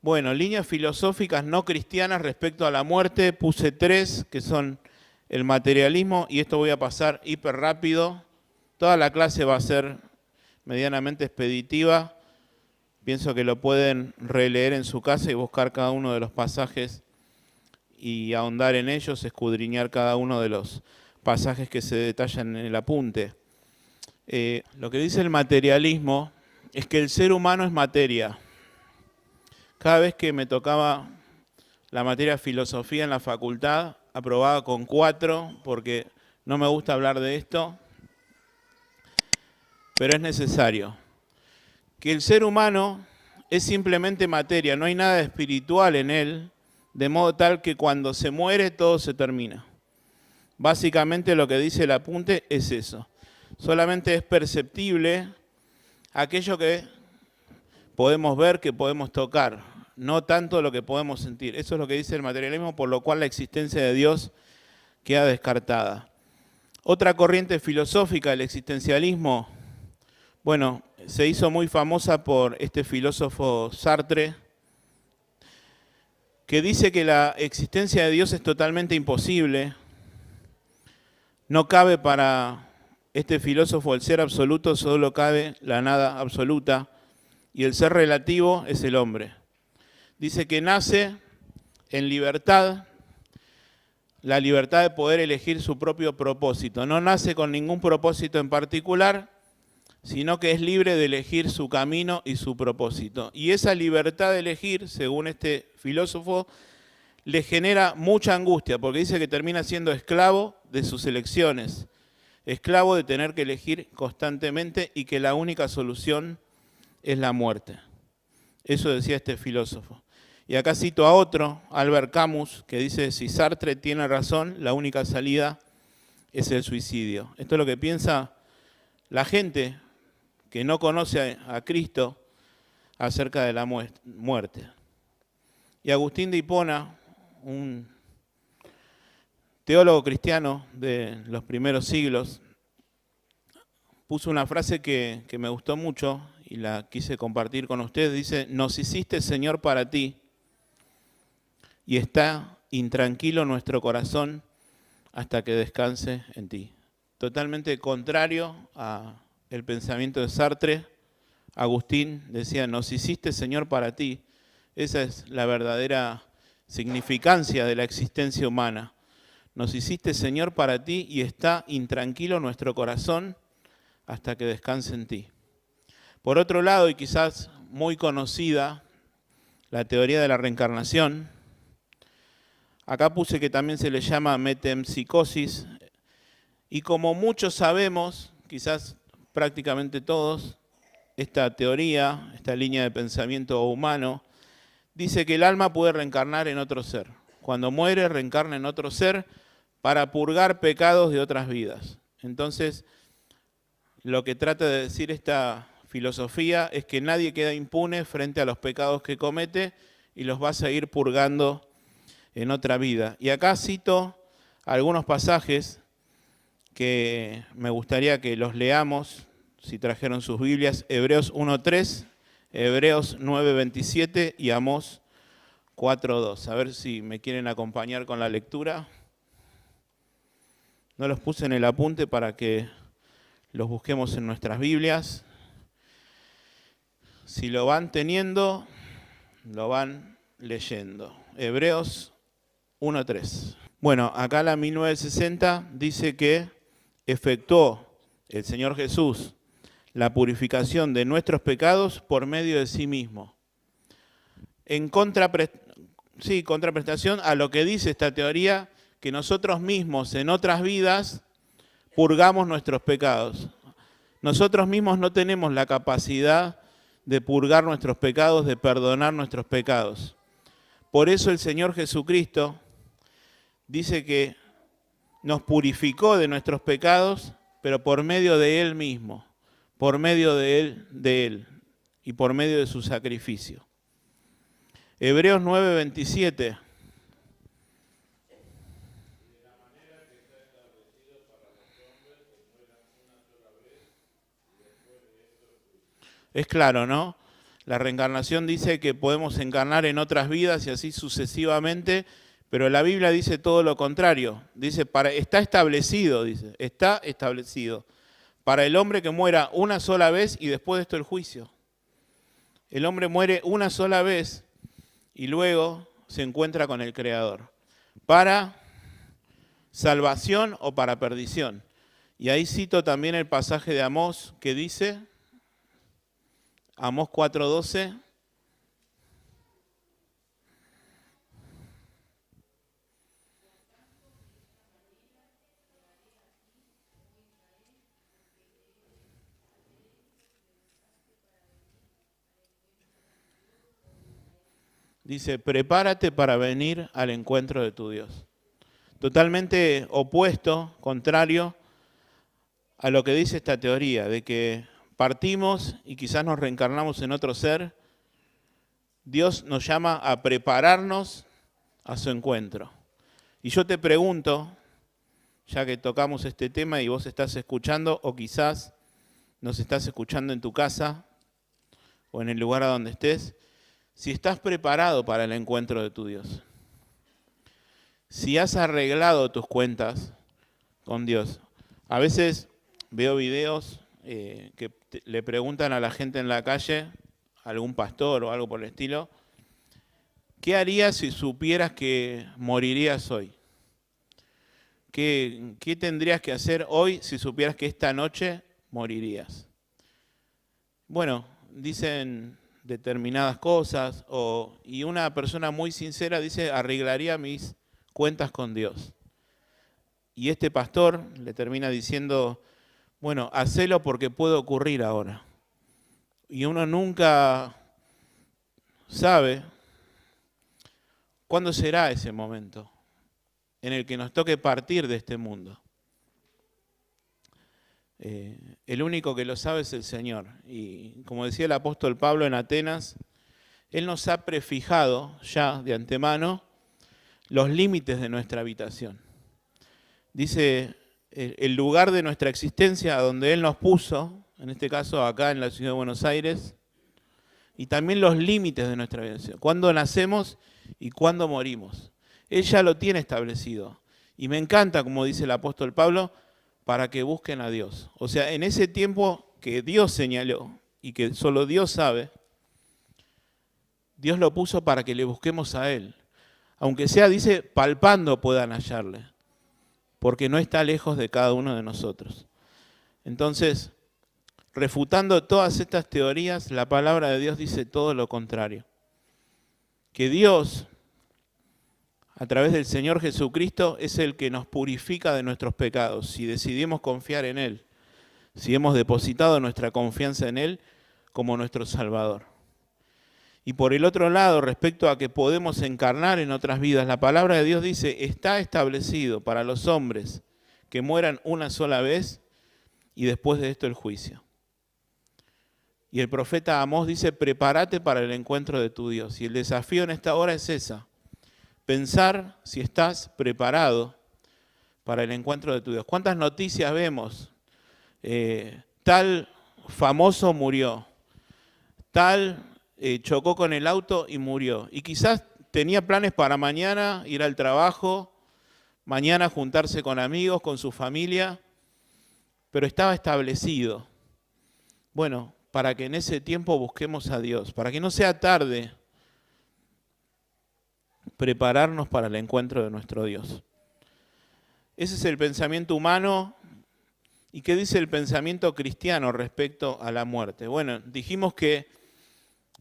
Bueno, líneas filosóficas no cristianas respecto a la muerte, puse 3, que son el materialismo, y esto voy a pasar hiper rápido. Toda la clase va a ser medianamente expeditiva. Pienso que lo pueden releer en su casa y buscar cada uno de los pasajes y ahondar en ellos, escudriñar cada uno de los pasajes que se detallan en el apunte. Lo que dice el materialismo es que el ser humano es materia. Cada vez que me tocaba la materia filosofía en la facultad, aprobaba con 4 porque no me gusta hablar de esto, pero es necesario. Que el ser humano es simplemente materia, no hay nada espiritual en él, de modo tal que cuando se muere todo se termina. Básicamente lo que dice el apunte es eso. Solamente es perceptible aquello que podemos ver, que podemos tocar, no tanto lo que podemos sentir. Eso es lo que dice el materialismo, por lo cual la existencia de Dios queda descartada. Otra corriente filosófica, el existencialismo, bueno, se hizo muy famosa por este filósofo Sartre, que dice que la existencia de Dios es totalmente imposible. No cabe para este filósofo el ser absoluto, solo cabe la nada absoluta, y el ser relativo es el hombre. Dice que nace en libertad, la libertad de poder elegir su propio propósito. No nace con ningún propósito en particular, sino que es libre de elegir su camino y su propósito. Y esa libertad de elegir, según este filósofo, le genera mucha angustia, porque dice que termina siendo esclavo de sus elecciones, esclavo de tener que elegir constantemente y que la única solución es la muerte. Eso decía este filósofo. Y acá cito a otro, Albert Camus, que dice, si Sartre tiene razón, la única salida es el suicidio. Esto es lo que piensa la gente que no conoce a Cristo acerca de la muerte. Y Agustín de Hipona, un teólogo cristiano de los primeros siglos, puso una frase que me gustó mucho y la quise compartir con ustedes. Dice, nos hiciste, Señor, para ti, y está intranquilo nuestro corazón hasta que descanse en ti. Totalmente contrario al pensamiento de Sartre. Agustín decía, nos hiciste, Señor, para ti. Esa es la verdadera significancia de la existencia humana. Nos hiciste, Señor, para ti, y está intranquilo nuestro corazón hasta que descanse en ti. Por otro lado, y quizás muy conocida, la teoría de la reencarnación. Acá puse que también se le llama metempsicosis, y como muchos sabemos, quizás prácticamente todos, esta teoría, esta línea de pensamiento humano, dice que el alma puede reencarnar en otro ser. Cuando muere, reencarna en otro ser para purgar pecados de otras vidas. Entonces, lo que trata de decir esta filosofía es que nadie queda impune frente a los pecados que comete y los va a seguir purgando en otra vida. Y acá cito algunos pasajes que me gustaría que los leamos, si trajeron sus Biblias, Hebreos 1:3, Hebreos 9:27 y Amós 4:2. A ver si me quieren acompañar con la lectura. No los puse en el apunte para que los busquemos en nuestras Biblias. Si lo van teniendo, lo van leyendo. Hebreos 1:3. Bueno, acá la 1960 dice que efectuó el Señor Jesús la purificación de nuestros pecados por medio de sí mismo. En contraprestación a lo que dice esta teoría, que nosotros mismos en otras vidas purgamos nuestros pecados. Nosotros mismos no tenemos la capacidad de purgar nuestros pecados, de perdonar nuestros pecados. Por eso el Señor Jesucristo dice que nos purificó de nuestros pecados, pero por medio de Él mismo, por medio de Él y por medio de su sacrificio. Hebreos 9:27. Es claro, ¿no? La reencarnación dice que podemos encarnar en otras vidas y así sucesivamente, pero la Biblia dice todo lo contrario. Dice, está establecido, dice, está establecido. Para el hombre que muera una sola vez y después de esto el juicio. El hombre muere una sola vez y luego se encuentra con el Creador. Para salvación o para perdición. Y ahí cito también el pasaje de Amós que dice, Amós 4:12, dice, prepárate para venir al encuentro de tu Dios. Totalmente opuesto, contrario a lo que dice esta teoría, de que partimos y quizás nos reencarnamos en otro ser. Dios nos llama a prepararnos a su encuentro. Y yo te pregunto, ya que tocamos este tema y vos estás escuchando, o quizás nos estás escuchando en tu casa o en el lugar a donde estés, si estás preparado para el encuentro de tu Dios. Si has arreglado tus cuentas con Dios. A veces veo videos que le preguntan a la gente en la calle, a algún pastor o algo por el estilo, ¿qué harías si supieras que morirías hoy? ¿Qué tendrías que hacer hoy si supieras que esta noche morirías? Bueno, dicen determinadas cosas y una persona muy sincera dice, arreglaría mis cuentas con Dios. Y este pastor le termina diciendo, bueno, hacelo porque puede ocurrir ahora. Y uno nunca sabe cuándo será ese momento en el que nos toque partir de este mundo. El único que lo sabe es el Señor. Y como decía el apóstol Pablo en Atenas, Él nos ha prefijado ya de antemano los límites de nuestra habitación. Dice, el lugar de nuestra existencia donde Él nos puso, en este caso acá en la ciudad de Buenos Aires, y también los límites de nuestra habitación, cuándo nacemos y cuándo morimos. Él ya lo tiene establecido. Y me encanta, como dice el apóstol Pablo, para que busquen a Dios. O sea, en ese tiempo que Dios señaló y que solo Dios sabe, Dios lo puso para que le busquemos a Él. Aunque sea, dice, palpando puedan hallarle, porque no está lejos de cada uno de nosotros. Entonces, refutando todas estas teorías, la palabra de Dios dice todo lo contrario. Que Dios, a través del Señor Jesucristo, es el que nos purifica de nuestros pecados, si decidimos confiar en Él, si hemos depositado nuestra confianza en Él como nuestro Salvador. Y por el otro lado, respecto a que podemos encarnar en otras vidas, la palabra de Dios dice, está establecido para los hombres que mueran una sola vez y después de esto el juicio. Y el profeta Amós dice, prepárate para el encuentro de tu Dios. Y el desafío en esta hora es esa, pensar si estás preparado para el encuentro de tu Dios. ¿Cuántas noticias vemos? Tal famoso murió, tal chocó con el auto y murió. Y quizás tenía planes para mañana ir al trabajo, mañana juntarse con amigos, con su familia, pero estaba establecido. Bueno, para que en ese tiempo busquemos a Dios, para que no sea tarde prepararnos para el encuentro de nuestro Dios. Ese es el pensamiento humano. ¿Y qué dice el pensamiento cristiano respecto a la muerte? Bueno, dijimos que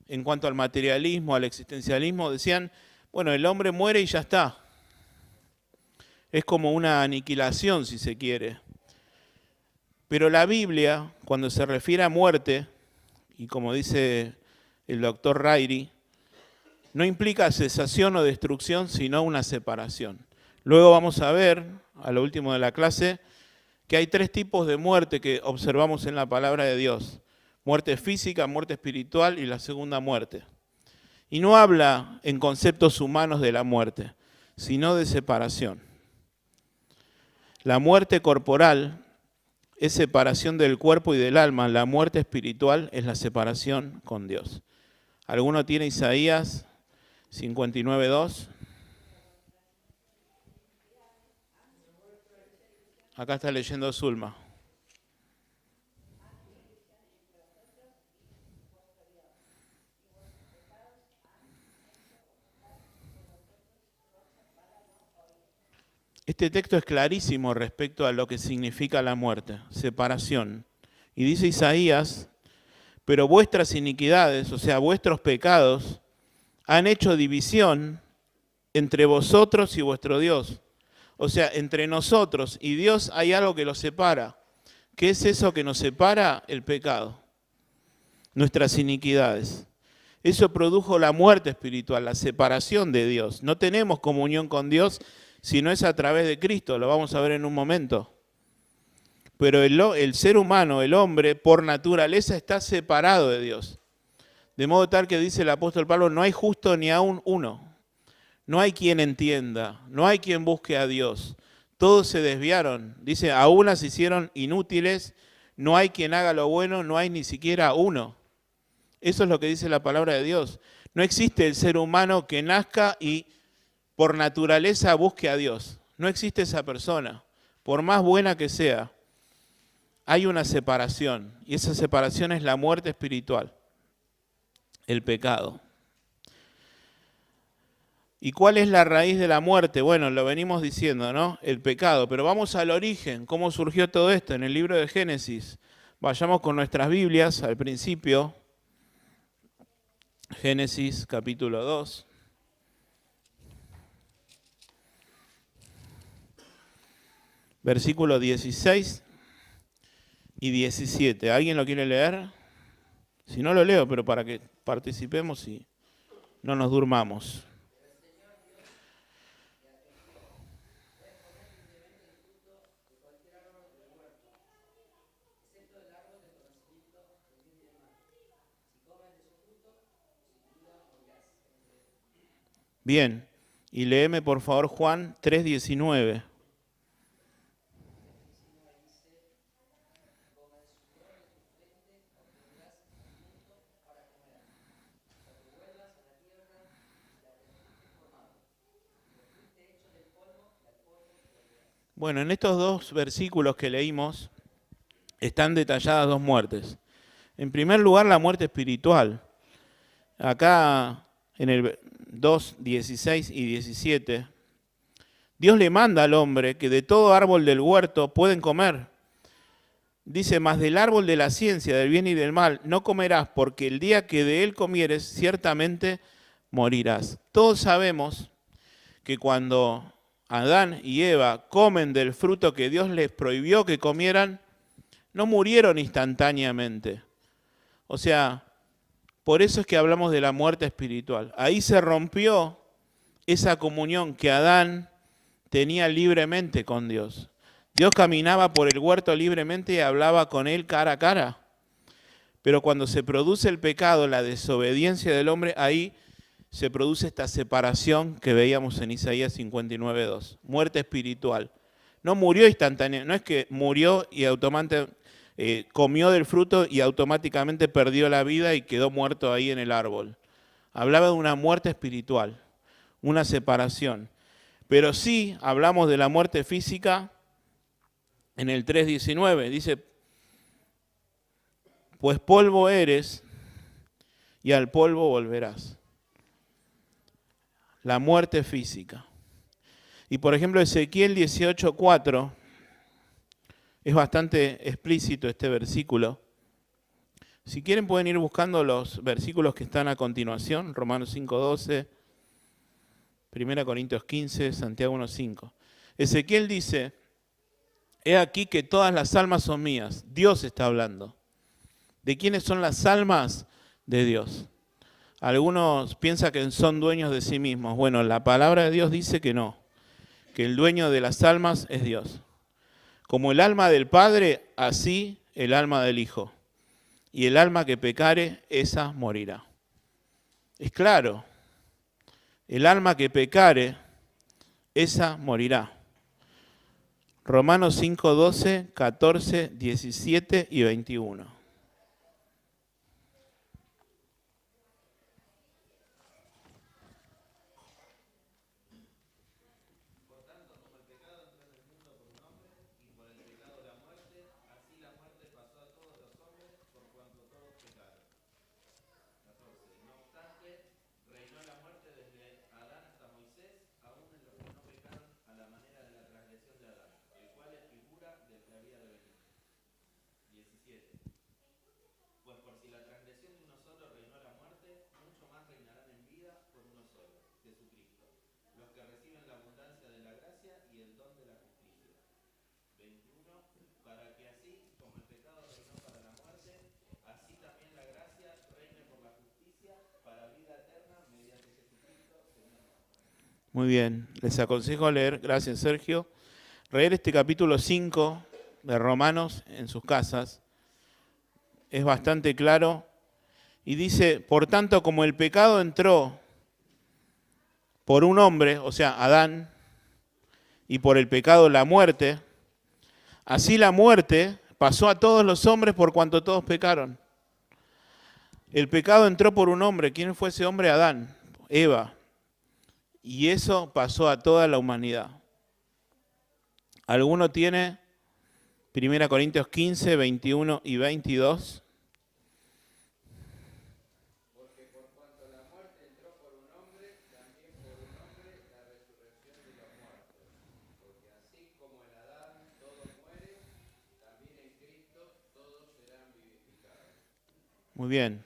en cuanto al materialismo, al existencialismo, decían, bueno, el hombre muere y ya está. Es como una aniquilación, si se quiere. Pero la Biblia, cuando se refiere a muerte, y como dice el doctor Rairi, no implica cesación o destrucción, sino una separación. Luego vamos a ver, a lo último de la clase, que hay 3 tipos de muerte que observamos en la palabra de Dios. Muerte física, muerte espiritual y la segunda muerte. Y no habla en conceptos humanos de la muerte, sino de separación. La muerte corporal es separación del cuerpo y del alma. La muerte espiritual es la separación con Dios. ¿Alguno tiene Isaías 59:2? Acá está leyendo Zulma. Este texto es clarísimo respecto a lo que significa la muerte, separación. Y dice Isaías, pero vuestras iniquidades, o sea, vuestros pecados, han hecho división entre vosotros y vuestro Dios. O sea, entre nosotros y Dios hay algo que los separa. ¿Qué es eso que nos separa? El pecado, nuestras iniquidades. Eso produjo la muerte espiritual, la separación de Dios. No tenemos comunión con Dios si no es a través de Cristo, lo vamos a ver en un momento. Pero el ser humano, el hombre, por naturaleza está separado de Dios. De modo tal que dice el apóstol Pablo, no hay justo ni aún uno. No hay quien entienda, no hay quien busque a Dios. Todos se desviaron. Dice, a unas se hicieron inútiles, no hay quien haga lo bueno, no hay ni siquiera uno. Eso es lo que dice la palabra de Dios. No existe el ser humano que nazca y por naturaleza busque a Dios. No existe esa persona, por más buena que sea. Hay una separación, y esa separación es la muerte espiritual, el pecado. ¿Y cuál es la raíz de la muerte? Bueno, lo venimos diciendo, ¿no? El pecado. Pero vamos al origen, ¿cómo surgió todo esto? En el libro de Génesis. Vayamos con nuestras Biblias al principio. Génesis capítulo 2. Versículos 16 y 17. ¿Alguien lo quiere leer? Si no lo leo, pero para que participemos y no nos durmamos. Bien, y léeme por favor Juan 3:19. Bueno, en estos dos versículos que leímos están detalladas dos muertes. En primer lugar, la muerte espiritual. Acá en el 2, 16 y 17, Dios le manda al hombre que de todo árbol del huerto pueden comer. Dice, mas del árbol de la ciencia, del bien y del mal, no comerás, porque el día que de él comieres, ciertamente morirás. Todos sabemos que cuando Adán y Eva comen del fruto que Dios les prohibió que comieran, no murieron instantáneamente. O sea, por eso es que hablamos de la muerte espiritual. Ahí se rompió esa comunión que Adán tenía libremente con Dios. Dios caminaba por el huerto libremente y hablaba con él cara a cara. Pero cuando se produce el pecado, la desobediencia del hombre, ahí se produce esta separación que veíamos en Isaías 59:2. Muerte espiritual. No murió instantáneamente, no es que murió y automáticamente comió del fruto y automáticamente perdió la vida y quedó muerto ahí en el árbol. Hablaba de una muerte espiritual, una separación. Pero sí hablamos de la muerte física en el 3:19. Dice, pues polvo eres y al polvo volverás. La muerte física. Y por ejemplo, Ezequiel 18:4 es bastante explícito este versículo. Si quieren pueden ir buscando los versículos que están a continuación, Romanos 5:12, 1 Corintios 15, Santiago 1:5. Ezequiel dice, he aquí que todas las almas son mías. Dios está hablando. ¿De quiénes son las almas? De Dios. Algunos piensan que son dueños de sí mismos. Bueno, la palabra de Dios dice que no, que el dueño de las almas es Dios. Como el alma del Padre, así el alma del Hijo. Y el alma que pecare, esa morirá. Es claro, el alma que pecare, esa morirá. Romanos 5:12, 14, 17 y 21. Muy bien, les aconsejo leer, gracias Sergio, leer este capítulo 5 de Romanos en sus casas. Es bastante claro y dice, por tanto, como el pecado entró por un hombre, o sea, Adán, y por el pecado la muerte, así la muerte pasó a todos los hombres por cuanto todos pecaron. El pecado entró por un hombre. ¿Quién fue ese hombre? Adán, Eva. Y eso pasó a toda la humanidad. ¿Alguno tiene 1 Corintios 15, 21 y 22? Porque por cuanto la muerte entró por un hombre, también por un hombre la resurrección de los muertos. Porque así como en Adán todos mueren, también en Cristo todos serán vivificados. Muy bien.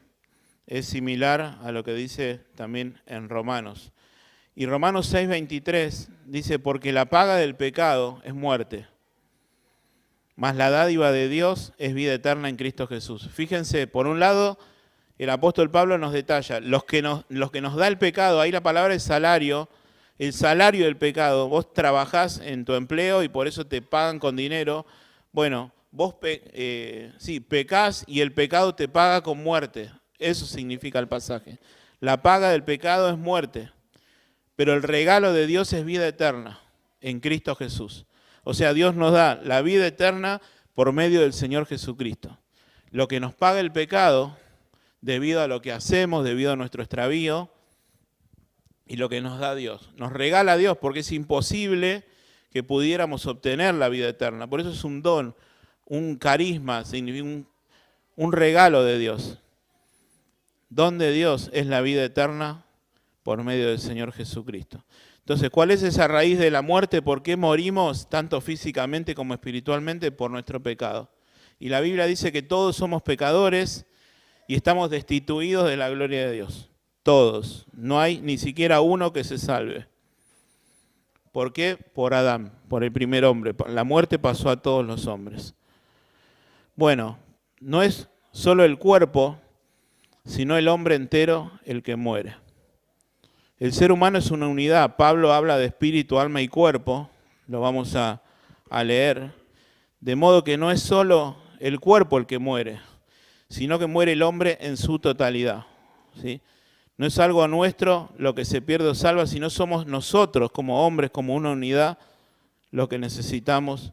Es similar a lo que dice también en Romanos. Y Romanos 6, 23 dice, porque la paga del pecado es muerte, mas la dádiva de Dios es vida eterna en Cristo Jesús. Fíjense, por un lado, el apóstol Pablo nos detalla, los que nos da el pecado, ahí la palabra es salario, el salario del pecado. Vos trabajás en tu empleo y por eso te pagan con dinero. Bueno, vos pecás y el pecado te paga con muerte. Eso significa el pasaje. La paga del pecado es muerte, pero el regalo de Dios es vida eterna en Cristo Jesús. O sea, Dios nos da la vida eterna por medio del Señor Jesucristo. Lo que nos paga el pecado, debido a lo que hacemos, debido a nuestro extravío, y lo que nos da Dios. Nos regala Dios porque es imposible que pudiéramos obtener la vida eterna. Por eso es un don, un carisma, un regalo de Dios. Don de Dios es la vida eterna por medio del Señor Jesucristo. Entonces, ¿cuál es esa raíz de la muerte? ¿Por qué morimos tanto físicamente como espiritualmente? Por nuestro pecado. Y la Biblia dice que todos somos pecadores y estamos destituidos de la gloria de Dios. Todos. No hay ni siquiera uno que se salve. ¿Por qué? Por Adán, por el primer hombre. La muerte pasó a todos los hombres. Bueno, no es solo el cuerpo, sino el hombre entero el que muere. El ser humano es una unidad. Pablo habla de espíritu, alma y cuerpo. Lo vamos a leer. De modo que no es solo el cuerpo el que muere, sino que muere el hombre en su totalidad. ¿Sí? No es algo nuestro lo que se pierde o salva, sino somos nosotros como hombres, como una unidad, lo que necesitamos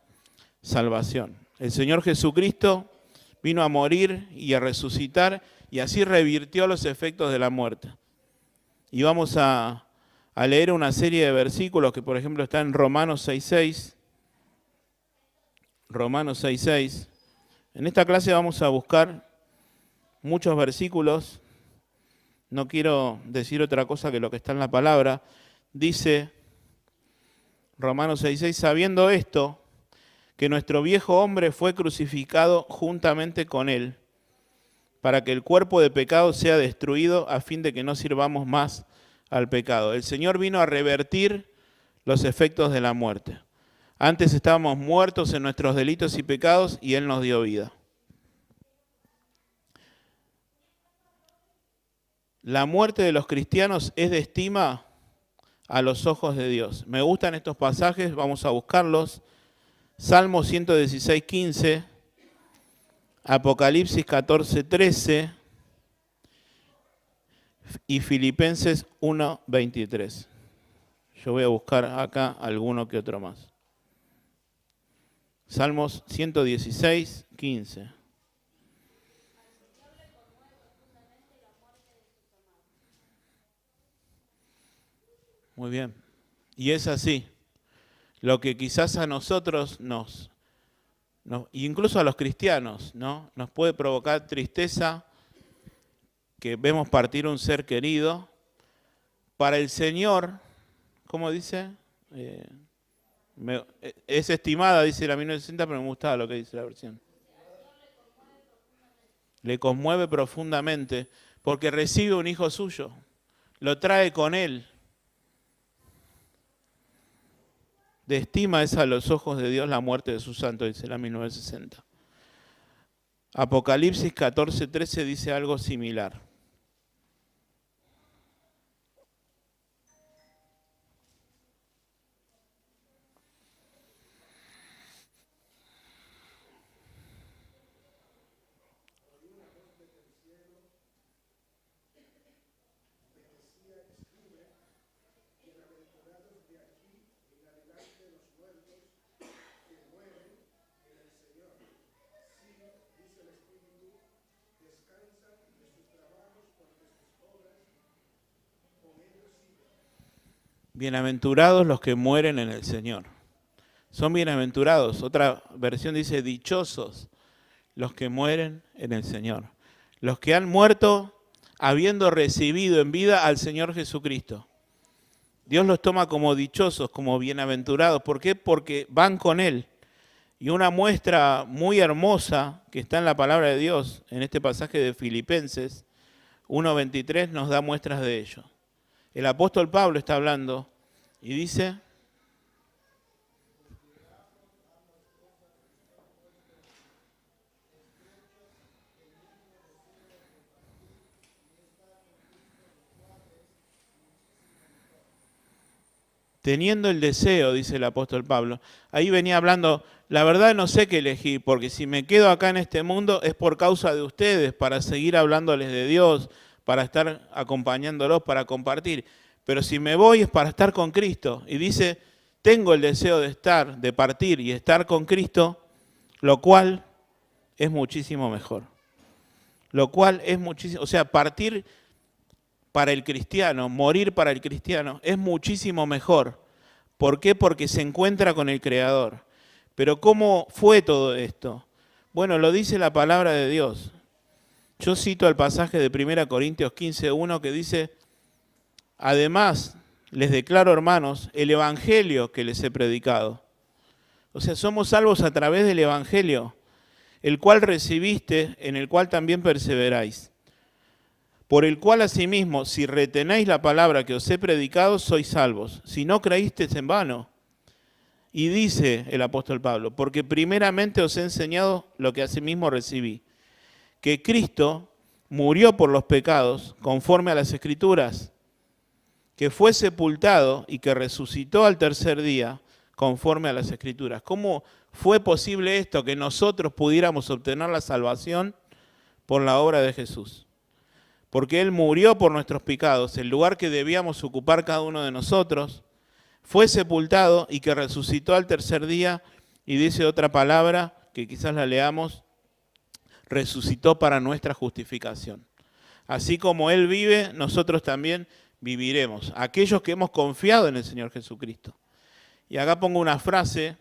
salvación. El Señor Jesucristo vino a morir y a resucitar y así revirtió los efectos de la muerte. Y vamos a leer una serie de versículos que, por ejemplo, está en Romanos 6.6. Romanos 6.6. En esta clase vamos a buscar muchos versículos. No quiero decir otra cosa que lo que está en la palabra. Dice Romanos 6.6, sabiendo esto, que nuestro viejo hombre fue crucificado juntamente con él, para que el cuerpo de pecado sea destruido a fin de que no sirvamos más al pecado. El Señor vino a revertir los efectos de la muerte. Antes estábamos muertos en nuestros delitos y pecados y Él nos dio vida. La muerte de los cristianos es de estima a los ojos de Dios. Me gustan estos pasajes, vamos a buscarlos. Salmo 116:15. Apocalipsis 14:13 y Filipenses 1:23. Yo voy a buscar acá alguno que otro más. Salmos 116:15. Muy bien. Y es así. Lo que quizás a nosotros incluso a los cristianos, ¿no? Nos puede provocar tristeza que vemos partir un ser querido. Para el Señor, ¿cómo dice? Es estimada, dice la 1960, pero me gustaba lo que dice la versión. Le conmueve profundamente porque recibe un hijo suyo, lo trae con él. de estima es a los ojos de Dios la muerte de sus santos, dice la 1960. Apocalipsis 14:13 dice algo similar. Bienaventurados los que mueren en el Señor. Son bienaventurados. Otra versión dice dichosos los que mueren en el Señor. Los que han muerto habiendo recibido en vida al Señor Jesucristo. Dios los toma como dichosos, como bienaventurados. ¿Por qué? Porque van con Él. Y una muestra muy hermosa que está en la palabra de Dios, en este pasaje de Filipenses 1:23, nos da muestras de ello. El apóstol Pablo está hablando y dice: teniendo el deseo, dice el apóstol Pablo. Ahí venía hablando, la verdad no sé qué elegir, porque si me quedo acá en este mundo es por causa de ustedes, para seguir hablándoles de Dios, para estar acompañándolos, para compartir. Pero si me voy es para estar con Cristo. Y dice, tengo el deseo de estar, de partir y estar con Cristo, lo cual es muchísimo mejor. Lo cual es muchísimo, o sea, partir para el cristiano, morir para el cristiano, es muchísimo mejor. ¿Por qué? Porque se encuentra con el Creador. Pero ¿cómo fue todo esto? Bueno, lo dice la palabra de Dios. Yo cito el pasaje de 1 Corintios 15:1 que dice: además, les declaro, hermanos, el evangelio que les he predicado. O sea, somos salvos a través del evangelio, el cual recibiste, en el cual también perseveráis. Por el cual asimismo, si retenéis la palabra que os he predicado, sois salvos. Si no creísteis en vano. Y dice el apóstol Pablo, porque primeramente os he enseñado lo que asimismo recibí, que Cristo murió por los pecados, conforme a las Escrituras, que fue sepultado y que resucitó al tercer día, conforme a las Escrituras. ¿Cómo fue posible esto? Que nosotros pudiéramos obtener la salvación por la obra de Jesús. Porque Él murió por nuestros pecados, el lugar que debíamos ocupar cada uno de nosotros, fue sepultado y que resucitó al tercer día, y dice otra palabra, que quizás la leamos, resucitó para nuestra justificación. Así como Él vive, nosotros también viviremos, aquellos que hemos confiado en el Señor Jesucristo. Y acá pongo una frase: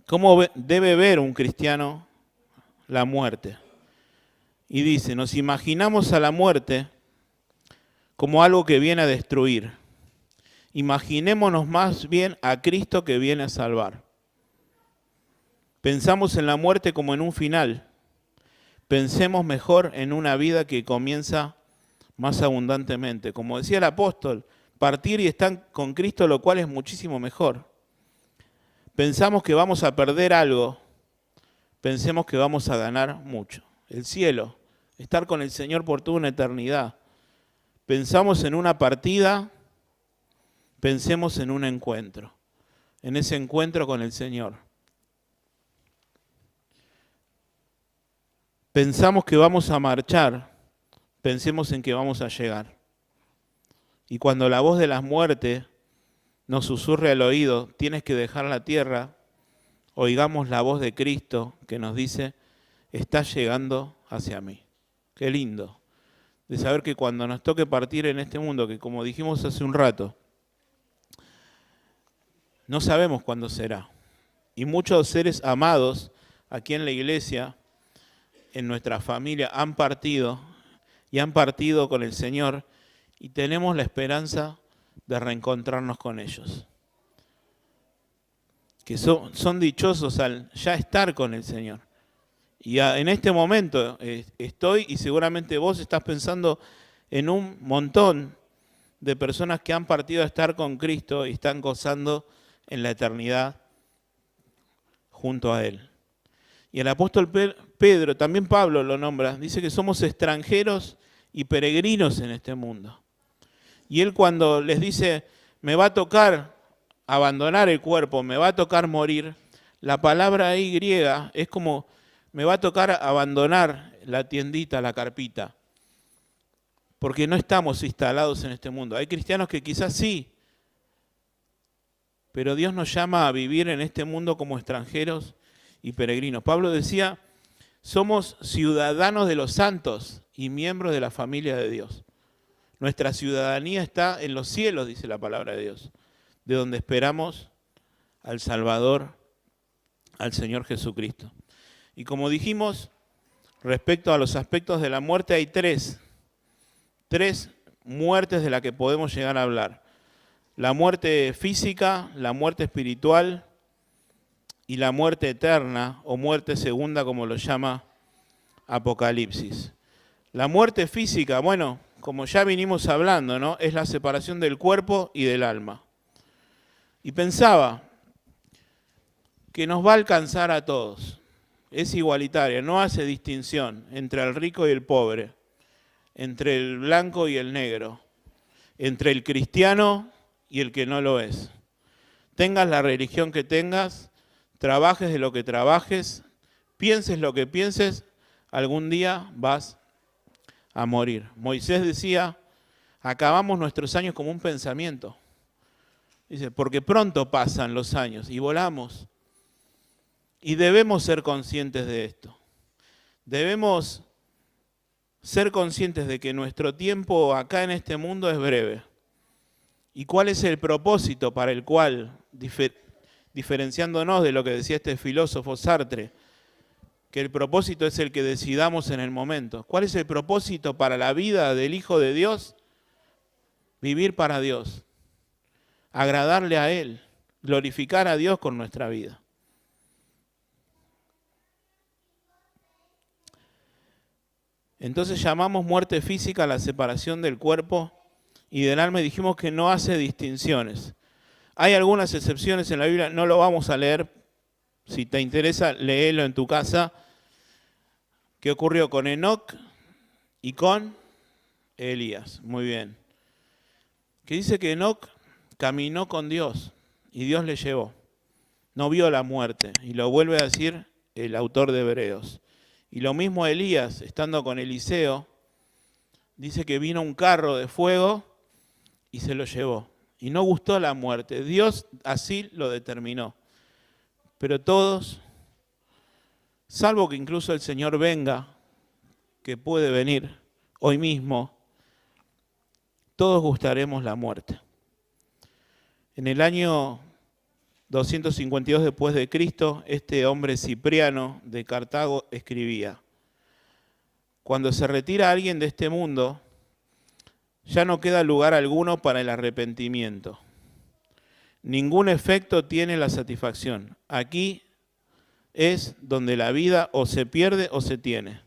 ¿cómo debe ver un cristiano la muerte? Y dice, nos imaginamos a la muerte como algo que viene a destruir. Imaginémonos más bien a Cristo que viene a salvar. Pensamos en la muerte como en un final. Pensemos mejor en una vida que comienza más abundantemente. Como decía el apóstol, partir y estar con Cristo, lo cual es muchísimo mejor. Pensamos que vamos a perder algo, pensemos que vamos a ganar mucho. El cielo, estar con el Señor por toda una eternidad. Pensamos en una partida, pensemos en un encuentro, en ese encuentro con el Señor. Pensamos que vamos a marchar, pensemos en que vamos a llegar. Y cuando la voz de la muerte nos susurre al oído, tienes que dejar la tierra, oigamos la voz de Cristo que nos dice, estás llegando hacia mí. Qué lindo de saber que cuando nos toque partir en este mundo, que como dijimos hace un rato, no sabemos cuándo será. Y muchos seres amados aquí en la iglesia, en nuestra familia, han partido y han partido con el Señor y tenemos la esperanza de reencontrarnos con ellos. Que son dichosos al ya estar con el Señor. Y en este momento estoy, y seguramente vos estás pensando en un montón de personas que han partido a estar con Cristo y están gozando en la eternidad junto a Él. Y el apóstol Pedro, también Pablo lo nombra, dice que somos extranjeros y peregrinos en este mundo. Y él cuando les dice, me va a tocar abandonar el cuerpo, me va a tocar morir, la palabra ahí griega es como, me va a tocar abandonar la tiendita, la carpita, porque no estamos instalados en este mundo. Hay cristianos que quizás sí, pero Dios nos llama a vivir en este mundo como extranjeros y peregrinos. Pablo decía, somos ciudadanos de los santos y miembros de la familia de Dios. Nuestra ciudadanía está en los cielos, dice la palabra de Dios, de donde esperamos al Salvador, al Señor Jesucristo. Y como dijimos, respecto a los aspectos de la muerte, hay tres muertes de las que podemos llegar a hablar. La muerte física, la muerte espiritual y la muerte eterna, o muerte segunda, como lo llama Apocalipsis. La muerte física, bueno, como ya vinimos hablando, ¿no? Es la separación del cuerpo y del alma. Y pensaba que nos va a alcanzar a todos. Es igualitaria, no hace distinción entre el rico y el pobre, entre el blanco y el negro, entre el cristiano y el que no lo es. Tengas la religión que tengas, trabajes de lo que trabajes, pienses lo que pienses, algún día vas a morir. Moisés decía, acabamos nuestros años como un pensamiento. Dice, porque pronto pasan los años y volamos. Y debemos ser conscientes de esto. Debemos ser conscientes de que nuestro tiempo acá en este mundo es breve. ¿Y cuál es el propósito para el cual, diferenciándonos de lo que decía este filósofo Sartre, que el propósito es el que decidamos en el momento? ¿Cuál es el propósito para la vida del Hijo de Dios? Vivir para Dios, agradarle a Él, glorificar a Dios con nuestra vida. Entonces llamamos muerte física a la separación del cuerpo y del alma y dijimos que no hace distinciones. Hay algunas excepciones en la Biblia, no lo vamos a leer. Si te interesa, léelo en tu casa. ¿Qué ocurrió con Enoc y con Elías? Muy bien. Que dice que Enoc caminó con Dios y Dios le llevó. No vio la muerte. Y lo vuelve a decir el autor de Hebreos. Y lo mismo Elías, estando con Eliseo, dice que vino un carro de fuego y se lo llevó. Y no gustó la muerte. Dios así lo determinó. Pero todos, salvo que incluso el Señor venga, que puede venir hoy mismo, todos gustaremos la muerte. En el año 252 después de Cristo, este hombre Cipriano de Cartago escribía: cuando se retira alguien de este mundo, ya no queda lugar alguno para el arrepentimiento. Ningún efecto tiene la satisfacción. Aquí es donde la vida o se pierde o se tiene.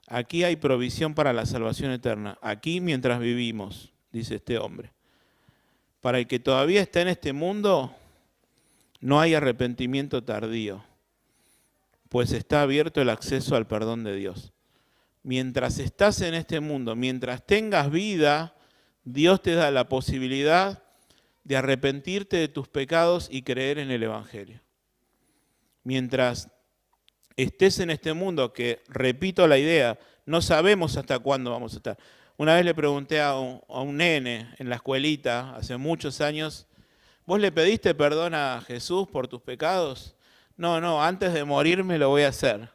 Aquí hay provisión para la salvación eterna. Aquí mientras vivimos, dice este hombre. Para el que todavía está en este mundo, no hay arrepentimiento tardío, pues está abierto el acceso al perdón de Dios. Mientras estás en este mundo, mientras tengas vida, Dios te da la posibilidad de arrepentirte de tus pecados y creer en el Evangelio. Mientras estés en este mundo, que repito la idea, no sabemos hasta cuándo vamos a estar. Una vez le pregunté a un nene en la escuelita, hace muchos años, ¿vos le pediste perdón a Jesús por tus pecados? No, antes de morirme lo voy a hacer.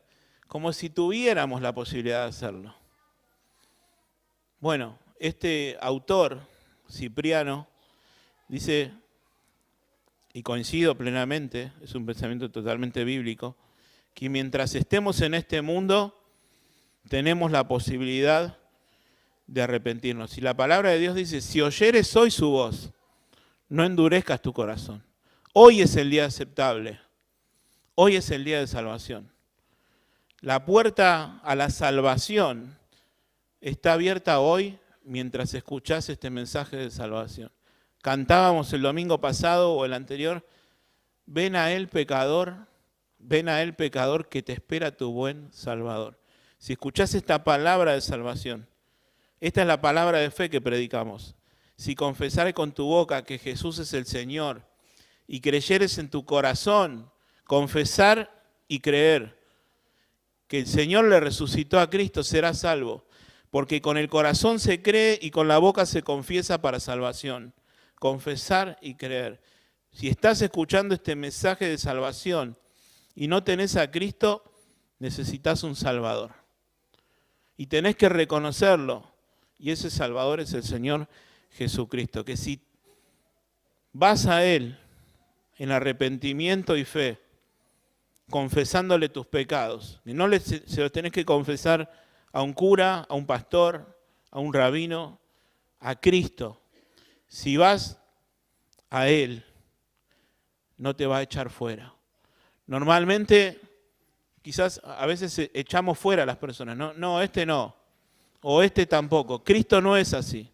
Como si tuviéramos la posibilidad de hacerlo. Bueno, este autor, Cipriano, dice, y coincido plenamente, es un pensamiento totalmente bíblico, que mientras estemos en este mundo, tenemos la posibilidad de arrepentirnos. Y la palabra de Dios dice, si oyeres hoy su voz, no endurezcas tu corazón. Hoy es el día aceptable. Hoy es el día de salvación. La puerta a la salvación está abierta hoy mientras escuchás este mensaje de salvación. Cantábamos el domingo pasado o el anterior, ven a él pecador que te espera tu buen Salvador. Si escuchás esta palabra de salvación, esta es la palabra de fe que predicamos. Si confesares con tu boca que Jesús es el Señor y creyeres en tu corazón, confesar y creer que el Señor le resucitó a Cristo, serás salvo. Porque con el corazón se cree y con la boca se confiesa para salvación. Confesar y creer. Si estás escuchando este mensaje de salvación y no tenés a Cristo, necesitas un Salvador. Y tenés que reconocerlo. Y ese Salvador es el Señor Jesucristo. Que si vas a Él en arrepentimiento y fe, confesándole tus pecados, y no se los tenés que confesar a un cura, a un pastor, a un rabino, a Cristo. Si vas a Él, no te va a echar fuera. Normalmente, quizás a veces echamos fuera a las personas. No, este no. O este tampoco. Cristo no es así.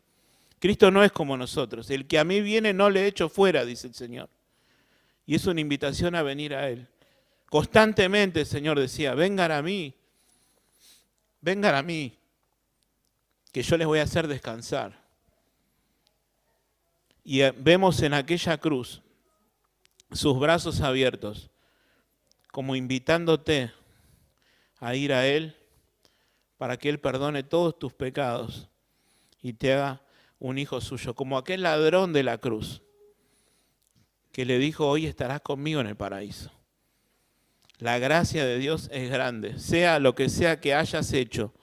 Cristo no es como nosotros. El que a mí viene no le echo fuera, dice el Señor. Y es una invitación a venir a Él. Constantemente el Señor decía, vengan a mí, que yo les voy a hacer descansar. Y vemos en aquella cruz sus brazos abiertos, como invitándote a ir a Él para que Él perdone todos tus pecados y te haga un hijo suyo, como aquel ladrón de la cruz que le dijo, hoy estarás conmigo en el paraíso. La gracia de Dios es grande, sea lo que sea que hayas hecho.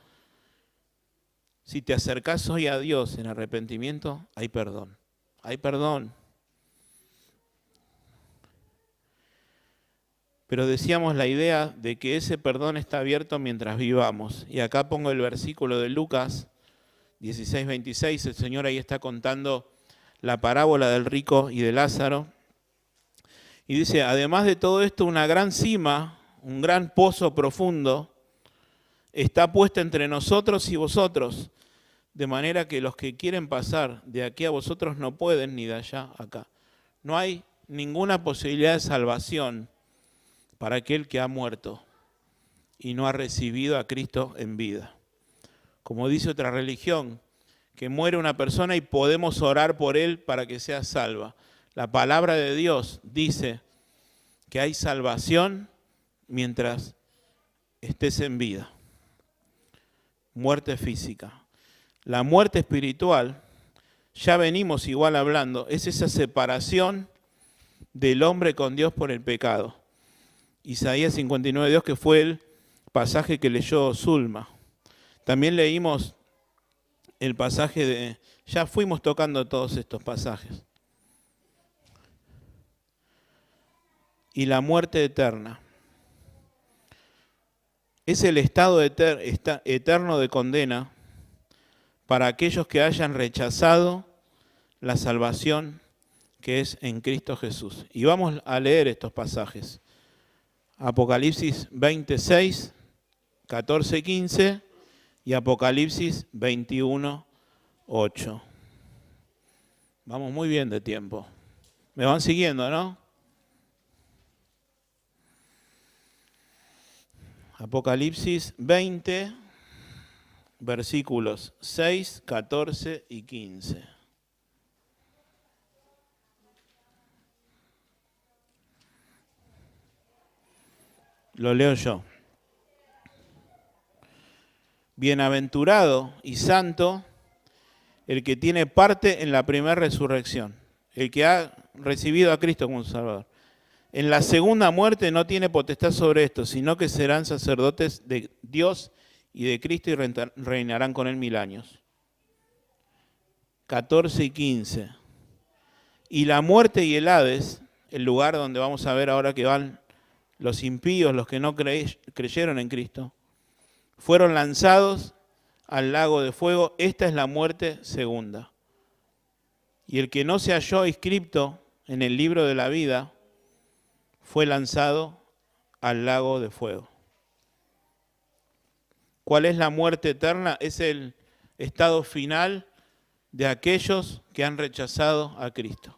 Si te acercás hoy a Dios en arrepentimiento, hay perdón. Hay perdón. Pero decíamos la idea de que ese perdón está abierto mientras vivamos. Y acá pongo el versículo de Lucas 16:26. El Señor ahí está contando la parábola del rico y de Lázaro. Y dice, además de todo esto, una gran cima, un gran pozo profundo, está puesta entre nosotros y vosotros, de manera que los que quieren pasar de aquí a vosotros no pueden, ni de allá a acá. No hay ninguna posibilidad de salvación para aquel que ha muerto y no ha recibido a Cristo en vida. Como dice otra religión, que muere una persona y podemos orar por él para que sea salva. La palabra de Dios dice que hay salvación mientras estés en vida. Muerte física. La muerte espiritual, ya venimos igual hablando, es esa separación del hombre con Dios por el pecado. Isaías 59:2, que fue el pasaje que leyó Zulma. También leímos el pasaje de... Ya fuimos tocando todos estos pasajes. Y la muerte eterna. Es el estado eterno de condena para aquellos que hayan rechazado la salvación que es en Cristo Jesús. Y vamos a leer estos pasajes. Apocalipsis 26, 14, 15 y Apocalipsis 21, 8. Vamos muy bien de tiempo. Me van siguiendo, ¿no? Apocalipsis 20, versículos 6, 14 y 15. Lo leo yo. Bienaventurado y santo el que tiene parte en la primera resurrección, el que ha recibido a Cristo como Salvador. En la segunda muerte no tiene potestad sobre esto, sino que serán sacerdotes de Dios y de Cristo y reinarán con él 1000 años. 14 y 15. Y la muerte y el Hades, el lugar donde vamos a ver ahora que van los impíos, los que no creyeron en Cristo, fueron lanzados al lago de fuego. Esta es la muerte segunda. Y el que no se halló inscripto en el libro de la vida fue lanzado al lago de fuego. ¿Cuál es la muerte eterna? Es el estado final de aquellos que han rechazado a Cristo.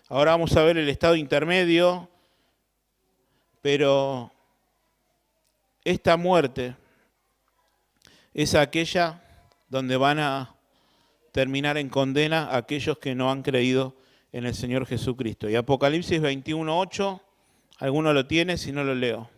Ahora vamos a ver el estado intermedio, pero esta muerte es aquella donde van a terminar en condena a aquellos que no han creído en el Señor Jesucristo. Y Apocalipsis 21:8, ¿alguno lo tiene? Si no lo leo.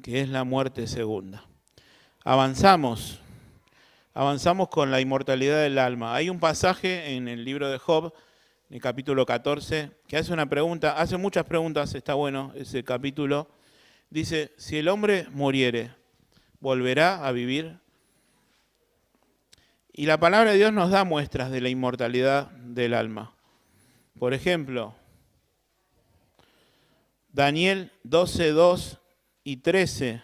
Que es la muerte segunda. Avanzamos con la inmortalidad del alma. Hay un pasaje en el libro de Job, en el capítulo 14, que hace una pregunta, hace muchas preguntas, está bueno ese capítulo. Dice, si el hombre muriere, ¿volverá a vivir? Y la palabra de Dios nos da muestras de la inmortalidad del alma. Por ejemplo, Daniel 12:2 y 13.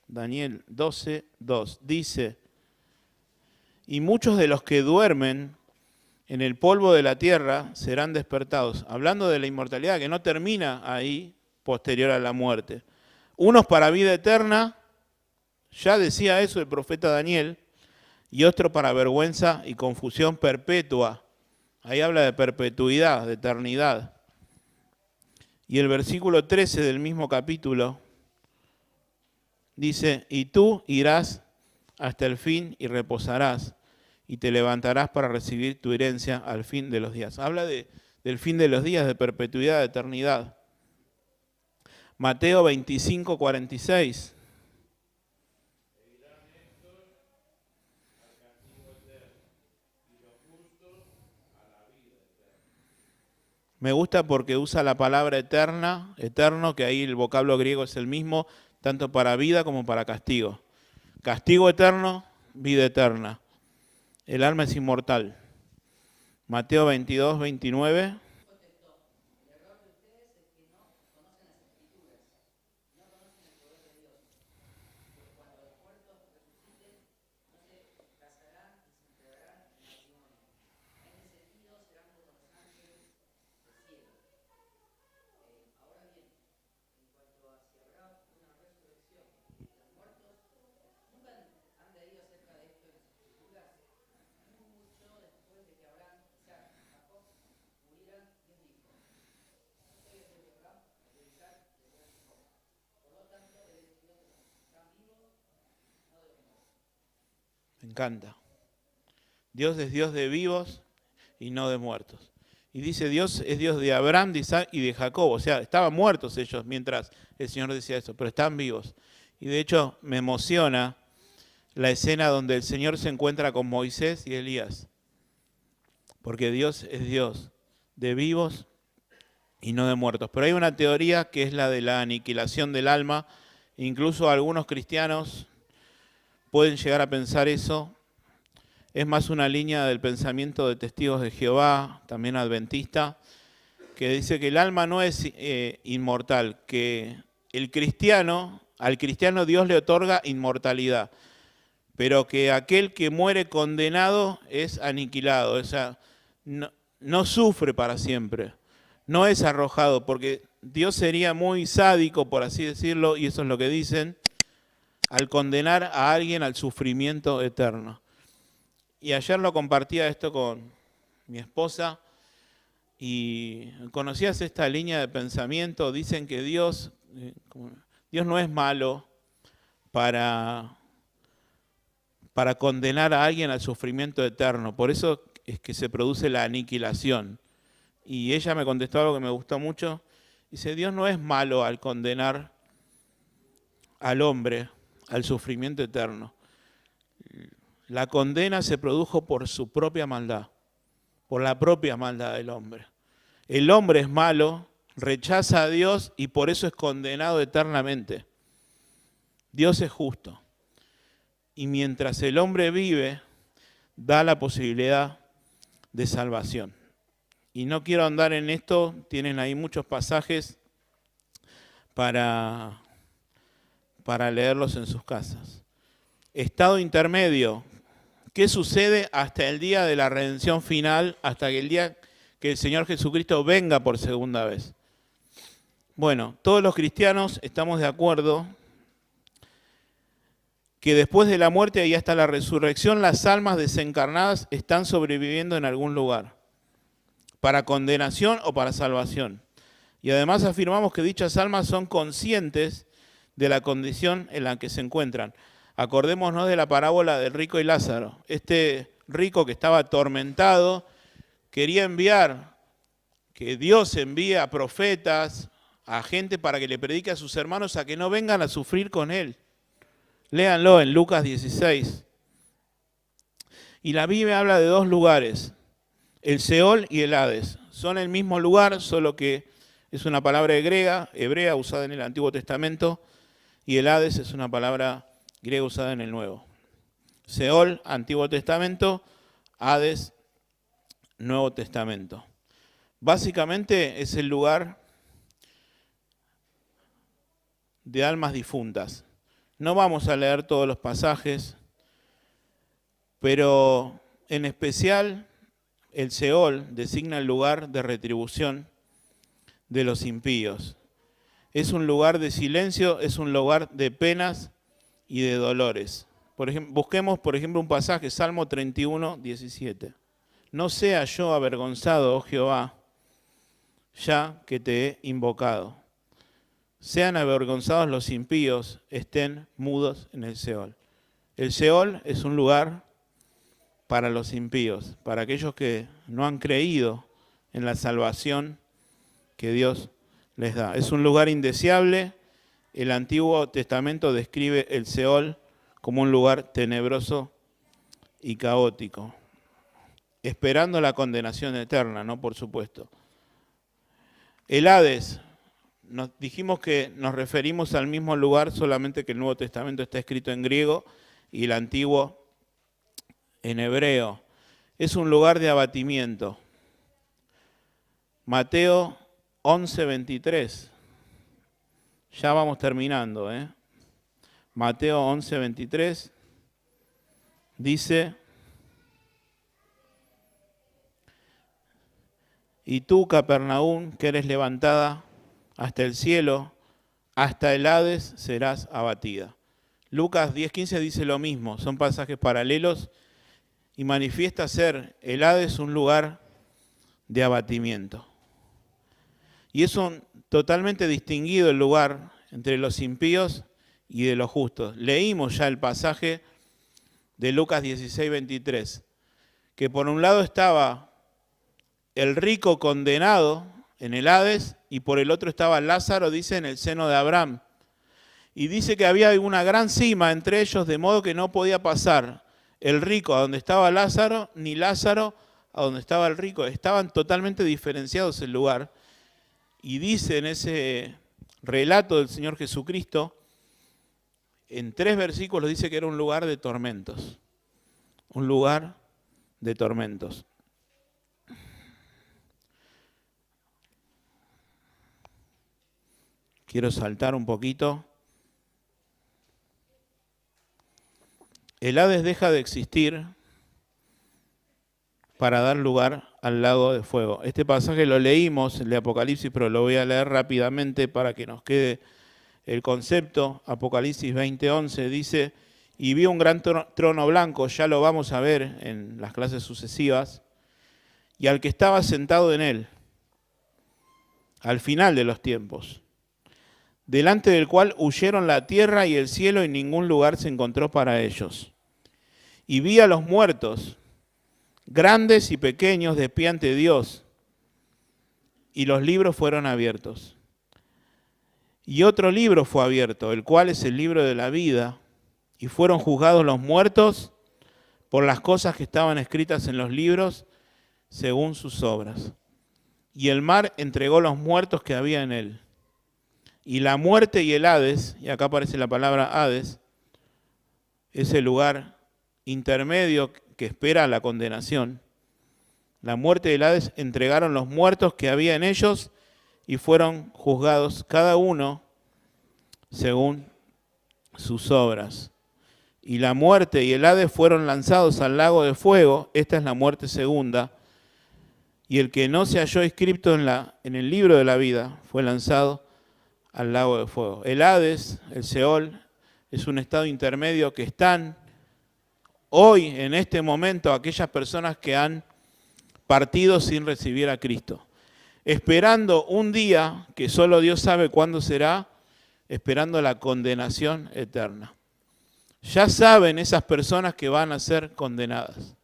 Daniel 12:2 dice, y muchos de los que duermen en el polvo de la tierra serán despertados. Hablando de la inmortalidad que no termina ahí, posterior a la muerte. Unos para vida eterna, ya decía eso el profeta Daniel, y otro para vergüenza y confusión perpetua. Ahí habla de perpetuidad, de eternidad. Y el versículo 13 del mismo capítulo dice, y tú irás hasta el fin y reposarás, y te levantarás para recibir tu herencia al fin de los días. Habla del fin de los días, de perpetuidad, de eternidad. Mateo 25:46. Me gusta porque usa la palabra eterna, eterno, que ahí el vocablo griego es el mismo, tanto para vida como para castigo. Castigo eterno, vida eterna. El alma es inmortal. Mateo 22:29. Me encanta. Dios es Dios de vivos y no de muertos. Y dice, Dios es Dios de Abraham, de Isaac y de Jacob. O sea, estaban muertos ellos mientras el Señor decía eso, pero están vivos. Y de hecho me emociona la escena donde el Señor se encuentra con Moisés y Elías. Porque Dios es Dios de vivos y no de muertos. Pero hay una teoría que es la de la aniquilación del alma. Incluso algunos cristianos pueden llegar a pensar eso. Es más una línea del pensamiento de Testigos de Jehová, también adventista, que dice que el alma no es inmortal, que al cristiano Dios le otorga inmortalidad, pero que aquel que muere condenado es aniquilado, o sea, no sufre para siempre, no es arrojado, porque Dios sería muy sádico, por así decirlo, y eso es lo que dicen, al condenar a alguien al sufrimiento eterno. Y ayer lo compartía esto con mi esposa y conocías esta línea de pensamiento. Dicen que Dios no es malo para condenar a alguien al sufrimiento eterno. Por eso es que se produce la aniquilación. Y ella me contestó algo que me gustó mucho. Dice, Dios no es malo al condenar al hombre al sufrimiento eterno. La condena se produjo por su propia maldad, por la propia maldad del hombre. El hombre es malo, rechaza a Dios y por eso es condenado eternamente. Dios es justo. Y mientras el hombre vive, da la posibilidad de salvación. y no quiero andar en esto, tienen ahí muchos pasajes para leerlos en sus casas. Estado intermedio. ¿Qué sucede hasta el día de la redención final, hasta el día que el Señor Jesucristo venga por segunda vez? Bueno, todos los cristianos estamos de acuerdo que después de la muerte y hasta la resurrección, las almas desencarnadas están sobreviviendo en algún lugar, para condenación o para salvación. Y además afirmamos que dichas almas son conscientes de la condición en la que se encuentran. Acordémonos de la parábola del rico y Lázaro. Este rico que estaba atormentado quería que Dios envíe a profetas, a gente para que le predique a sus hermanos a que no vengan a sufrir con él. Léanlo en Lucas 16. Y la Biblia habla de dos lugares, el Seol y el Hades. Son el mismo lugar, solo que es una palabra hebrea usada en el Antiguo Testamento, y el Hades es una palabra griega usada en el Nuevo. Seol, Antiguo Testamento, Hades, Nuevo Testamento. Básicamente es el lugar de almas difuntas. No vamos a leer todos los pasajes, pero en especial el Seol designa el lugar de retribución de los impíos. Es un lugar de silencio, es un lugar de penas y de dolores. Busquemos, por ejemplo, un pasaje, Salmo 31, 17. No sea yo avergonzado, oh Jehová, ya que te he invocado. Sean avergonzados los impíos, estén mudos en el Seol. El Seol es un lugar para los impíos, para aquellos que no han creído en la salvación que Dios les da. Es un lugar indeseable. El Antiguo Testamento describe el Seol como un lugar tenebroso y caótico, esperando la condenación eterna, ¿no? Por supuesto. El Hades, dijimos que nos referimos al mismo lugar, solamente que el Nuevo Testamento está escrito en griego y el Antiguo en hebreo. Es un lugar de abatimiento. Mateo 11:23. Ya vamos terminando, ¿eh? Mateo 11:23 dice: y tú, Capernaum, que eres levantada hasta el cielo, hasta el Hades serás abatida. Lucas 10:15 dice lo mismo, son pasajes paralelos y manifiesta ser el Hades un lugar de abatimiento. Y es un totalmente distinguido el lugar entre los impíos y de los justos. Leímos ya el pasaje de Lucas 16:23, que por un lado estaba el rico condenado en el Hades y por el otro estaba Lázaro, dice, en el seno de Abraham. Y dice que había una gran cima entre ellos, de modo que no podía pasar el rico a donde estaba Lázaro, ni Lázaro a donde estaba el rico. Estaban totalmente diferenciados el lugar. Y dice en ese relato del Señor Jesucristo, en 3 versículos dice que era un lugar de tormentos. Un lugar de tormentos. Quiero saltar un poquito. El Hades deja de existir para dar lugar al lago de fuego. Este pasaje lo leímos, el de Apocalipsis, pero lo voy a leer rápidamente para que nos quede el concepto. Apocalipsis 20:11 dice: y vi un gran trono blanco, ya lo vamos a ver en las clases sucesivas, y al que estaba sentado en él, al final de los tiempos, delante del cual huyeron la tierra y el cielo, y ningún lugar se encontró para ellos. Y vi a los muertos, grandes y pequeños, de pie ante Dios, y los libros fueron abiertos. Y otro libro fue abierto, el cual es el libro de la vida, y fueron juzgados los muertos por las cosas que estaban escritas en los libros, según sus obras. Y el mar entregó los muertos que había en él. Y la muerte y el Hades, y acá aparece la palabra Hades, es el lugar intermedio que espera la condenación, La muerte y el Hades entregaron los muertos que había en ellos y fueron juzgados cada uno según sus obras. Y la muerte y el Hades fueron lanzados al lago de fuego. Esta es la muerte segunda. Y el que no se halló inscrito en el libro de la vida fue lanzado al lago de fuego. El Hades, el Seol, es un estado intermedio que están hoy, en este momento, aquellas personas que han partido sin recibir a Cristo, esperando un día que solo Dios sabe cuándo será, esperando la condenación eterna. Ya saben esas personas que van a ser condenadas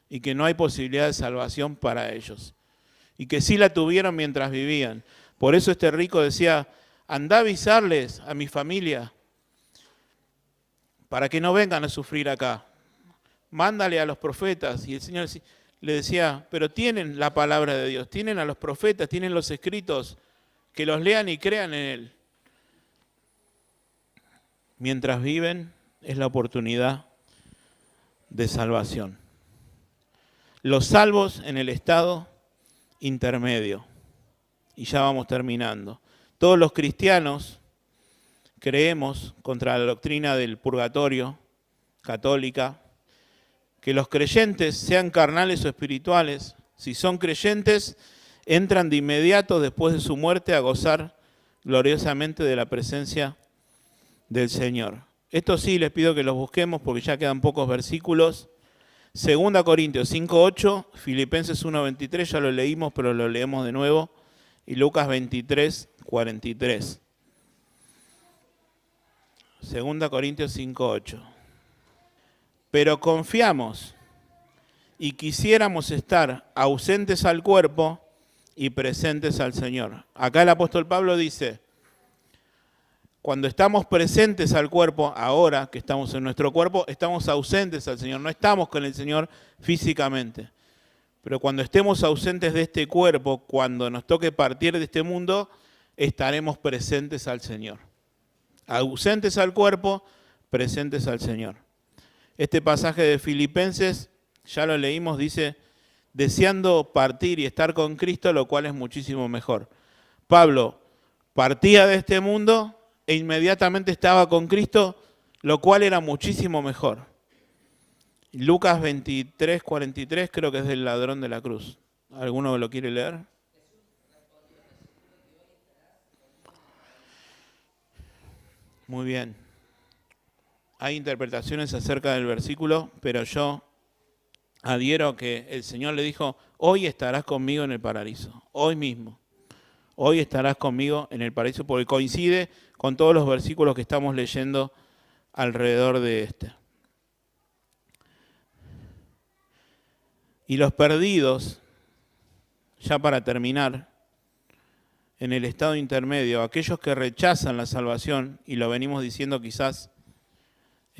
y que no hay posibilidad de salvación para ellos y que sí la tuvieron mientras vivían. Por eso este rico decía, andá a avisarles a mi familia para que no vengan a sufrir acá. Mándale a los profetas. Y el Señor le decía, pero tienen la palabra de Dios, tienen a los profetas, tienen los escritos, que los lean y crean en Él. Mientras viven, es la oportunidad de salvación. Los salvos en el estado intermedio. Y ya vamos terminando. Todos los cristianos creemos contra la doctrina del purgatorio católica, que los creyentes, sean carnales o espirituales, si son creyentes, entran de inmediato después de su muerte a gozar gloriosamente de la presencia del Señor. Esto sí les pido que los busquemos porque ya quedan pocos versículos. 2 Corintios 5:8, Filipenses 1:23, ya lo leímos, pero lo leemos de nuevo, y Lucas 23:43. 2 Corintios 5:8. Pero confiamos y quisiéramos estar ausentes al cuerpo y presentes al Señor. Acá el apóstol Pablo dice, cuando estamos presentes al cuerpo, ahora que estamos en nuestro cuerpo, estamos ausentes al Señor, no estamos con el Señor físicamente. Pero cuando estemos ausentes de este cuerpo, cuando nos toque partir de este mundo, estaremos presentes al Señor. Ausentes al cuerpo, presentes al Señor. Este pasaje de Filipenses, ya lo leímos, dice, deseando partir y estar con Cristo, lo cual es muchísimo mejor. Pablo partía de este mundo e inmediatamente estaba con Cristo, lo cual era muchísimo mejor. Lucas 23:43 creo que es del ladrón de la cruz. ¿Alguno lo quiere leer? Muy bien. Hay interpretaciones acerca del versículo, pero yo adhiero que el Señor le dijo, hoy estarás conmigo en el paraíso, hoy mismo. Hoy estarás conmigo en el paraíso, porque coincide con todos los versículos que estamos leyendo alrededor de este. Y los perdidos, ya para terminar, en el estado intermedio, aquellos que rechazan la salvación, y lo venimos diciendo quizás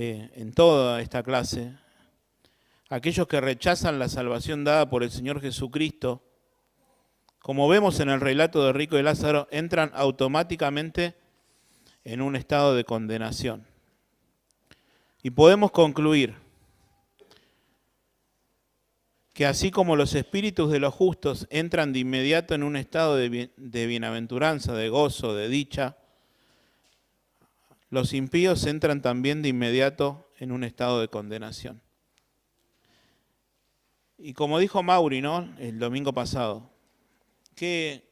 en toda esta clase, aquellos que rechazan la salvación dada por el Señor Jesucristo, como vemos en el relato de Rico y Lázaro, entran automáticamente en un estado de condenación. Y podemos concluir que así como los espíritus de los justos entran de inmediato en un estado de bienaventuranza, de gozo, de dicha, los impíos entran también de inmediato en un estado de condenación. Y como dijo Mauri, ¿no?, el domingo pasado, ¿qué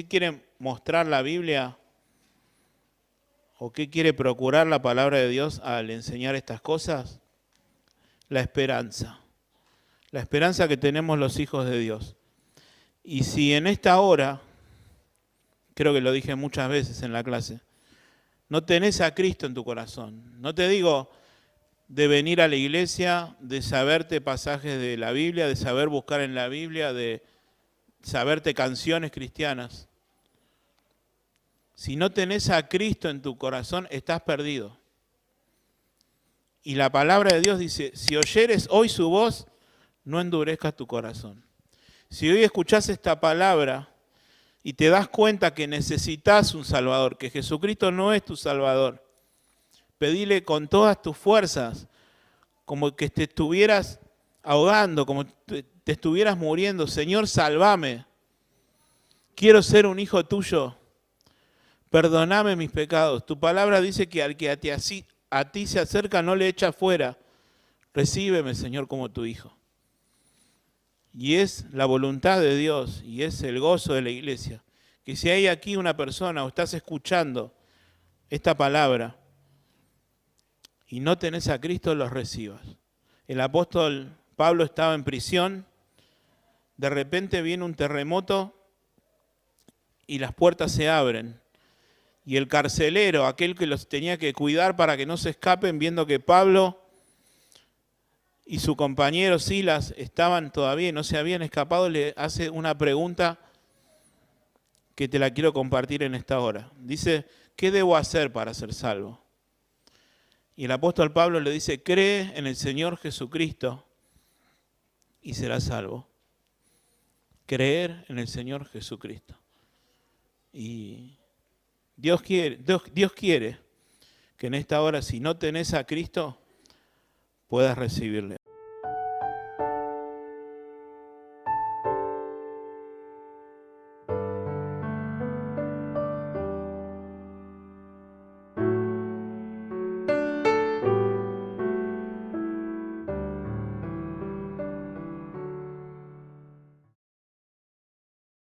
quiere mostrar la Biblia o qué quiere procurar la palabra de Dios al enseñar estas cosas? La esperanza que tenemos los hijos de Dios. Y si en esta hora, creo que lo dije muchas veces en la clase, no tenés a Cristo en tu corazón, no te digo de venir a la iglesia, de saberte pasajes de la Biblia, de saber buscar en la Biblia, de saberte canciones cristianas. Si no tenés a Cristo en tu corazón, estás perdido. Y la palabra de Dios dice, si oyeres hoy su voz, no endurezcas tu corazón. Si hoy escuchás esta palabra y te das cuenta que necesitas un Salvador, que Jesucristo no es tu Salvador, pedile con todas tus fuerzas, como que te estuvieras ahogando, como te estuvieras muriendo, Señor, sálvame. Quiero ser un hijo tuyo. Perdóname mis pecados. Tu palabra dice que al que a ti se acerca no le echa fuera. Recíbeme, Señor, como tu hijo. Y es la voluntad de Dios y es el gozo de la iglesia. Que si hay aquí una persona o estás escuchando esta palabra y no tenés a Cristo, los recibas. El apóstol Pablo estaba en prisión, de repente viene un terremoto y las puertas se abren. Y el carcelero, aquel que los tenía que cuidar para que no se escapen, viendo que Pablo y su compañero Silas estaban todavía y no se habían escapado, le hace una pregunta que te la quiero compartir en esta hora. Dice, ¿qué debo hacer para ser salvo? Y el apóstol Pablo le dice, cree en el Señor Jesucristo y serás salvo. Creer en el Señor Jesucristo. Y Dios quiere que en esta hora, si no tenés a Cristo, puedas recibirle.